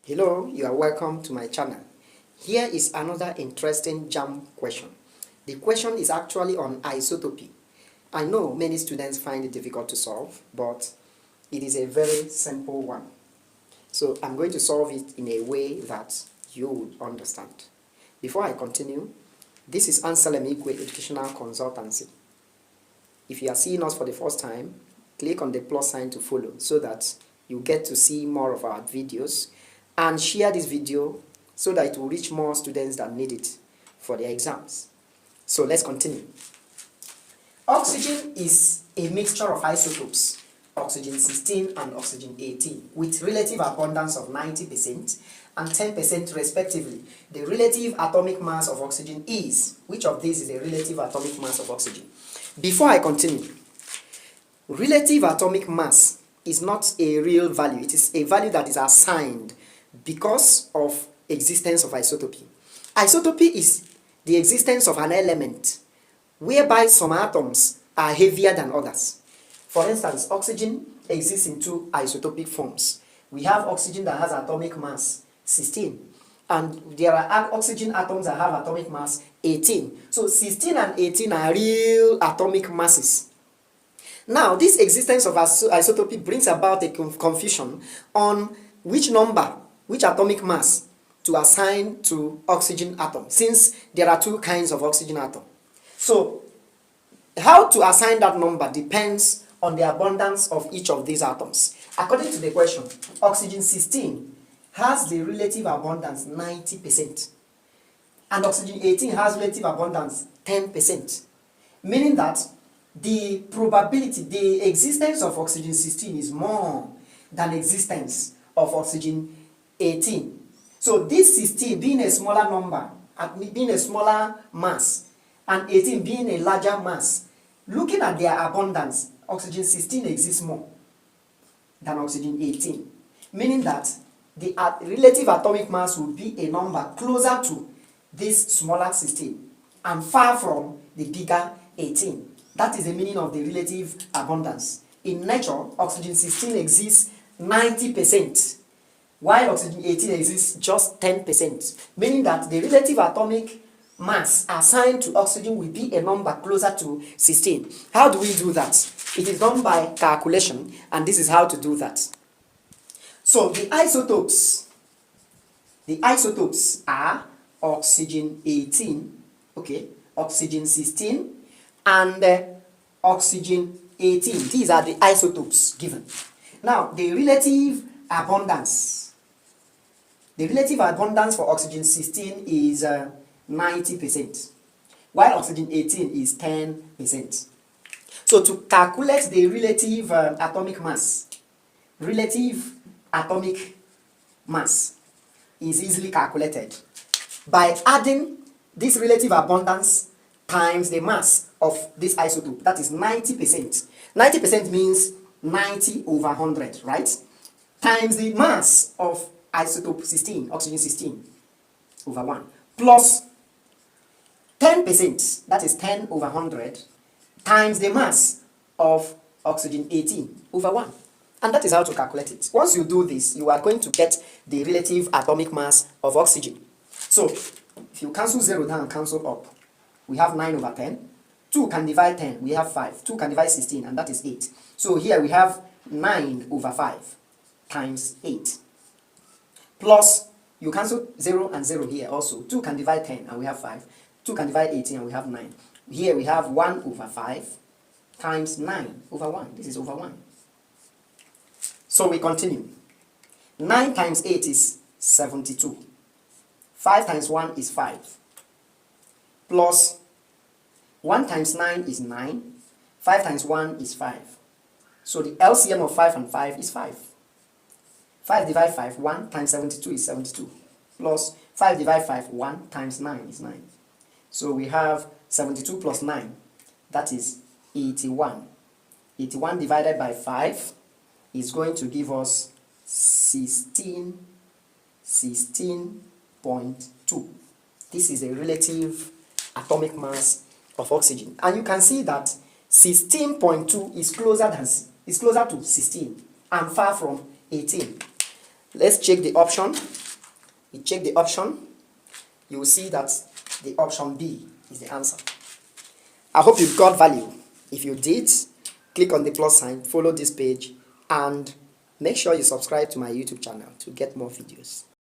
Hello, you are welcome to my channel. Here is another interesting JAMB question. The question is actually on isotopy. I know many students find it difficult to solve, but it is a very simple one. So I'm going to solve it in a way that you would understand. Before I continue, this is Anselm Igwe Educational Consultancy. If you are seeing us for the first time, click on the plus sign to follow so that you get to see more of our videos, and share this video so that it will reach more students that need it for their exams. So let's continue. Oxygen is a mixture of isotopes, oxygen 16 and oxygen 18, with relative abundance of 90% and 10% respectively. The relative atomic mass of oxygen is, which of these is the relative atomic mass of oxygen? Before I continue, relative atomic mass is not a real value. It is a value that is assigned because of existence of isotopy. Isotopy is the existence of an element whereby some atoms are heavier than others. For instance, oxygen exists in two isotopic forms. We have oxygen that has atomic mass 16, and there are oxygen atoms that have atomic mass 18. So 16 and 18 are real atomic masses. Now, this existence of isotopy brings about a confusion on which atomic mass to assign to oxygen atom, since there are two kinds of oxygen atom. So, how to assign that number depends on the abundance of each of these atoms. According to the question, oxygen 16 has the relative abundance 90%, and oxygen 18 has relative abundance 10%, meaning that the probability, the existence of oxygen 16 is more than existence of oxygen 18. So this 16 being a smaller number, being a smaller mass, and 18 being a larger mass, looking at their abundance, oxygen 16 exists more than oxygen 18, meaning that the relative atomic mass would be a number closer to this smaller 16 and far from the bigger 18. That is the meaning of the relative abundance. In nature, oxygen 16 exists 90%, while oxygen 18 exists just 10%, meaning that the relative atomic mass assigned to oxygen will be a number closer to 16. How do we do that? It is done by calculation, and this is how to do that. So the isotopes are oxygen 18, oxygen 16, and oxygen 18. These are the isotopes given. Now, the relative abundance for oxygen 16 is 90%, while oxygen 18 is 10%. So to calculate the relative atomic mass is easily calculated by adding this relative abundance times the mass of this isotope. That is 90%. 90% means 90 over 100, right? Times the mass of isotope 16, oxygen 16 over 1, plus 10%, that is 10 over 100, times the mass of oxygen 18 over 1. And that is how to calculate it. Once you do this, you are going to get the relative atomic mass of oxygen. So, if you cancel 0 down and cancel up, we have 9 over 10. 2 can divide 10, we have 5. 2 can divide 16, and that is 8. So here we have 9 over 5 times 8. Plus, you cancel 0 and 0 here also. 2 can divide 10, and we have 5. 2 can divide 18, and we have 9. Here we have 1 over 5 times 9 over 1. This is over 1. So we continue. 9 times 8 is 72. 5 times 1 is 5. Plus 1 times 9 is 9. 5 times 1 is 5. So the LCM of 5 and 5 is 5. 5 divide 5, 1 times 72 is 72. Plus 5 divide 5, 1 times 9 is 9. So we have 72 plus 9, that is 81. 81 divided by 5 is going to give us 16.2. This is a relative atomic mass of oxygen. And you can see that 16.2 is closer to 16 and far from 18. Let's check the option. We check the option. You will see that the option B is the answer. I hope you got value. If you did, click on the plus sign, follow this page, and make sure you subscribe to my YouTube channel to get more videos.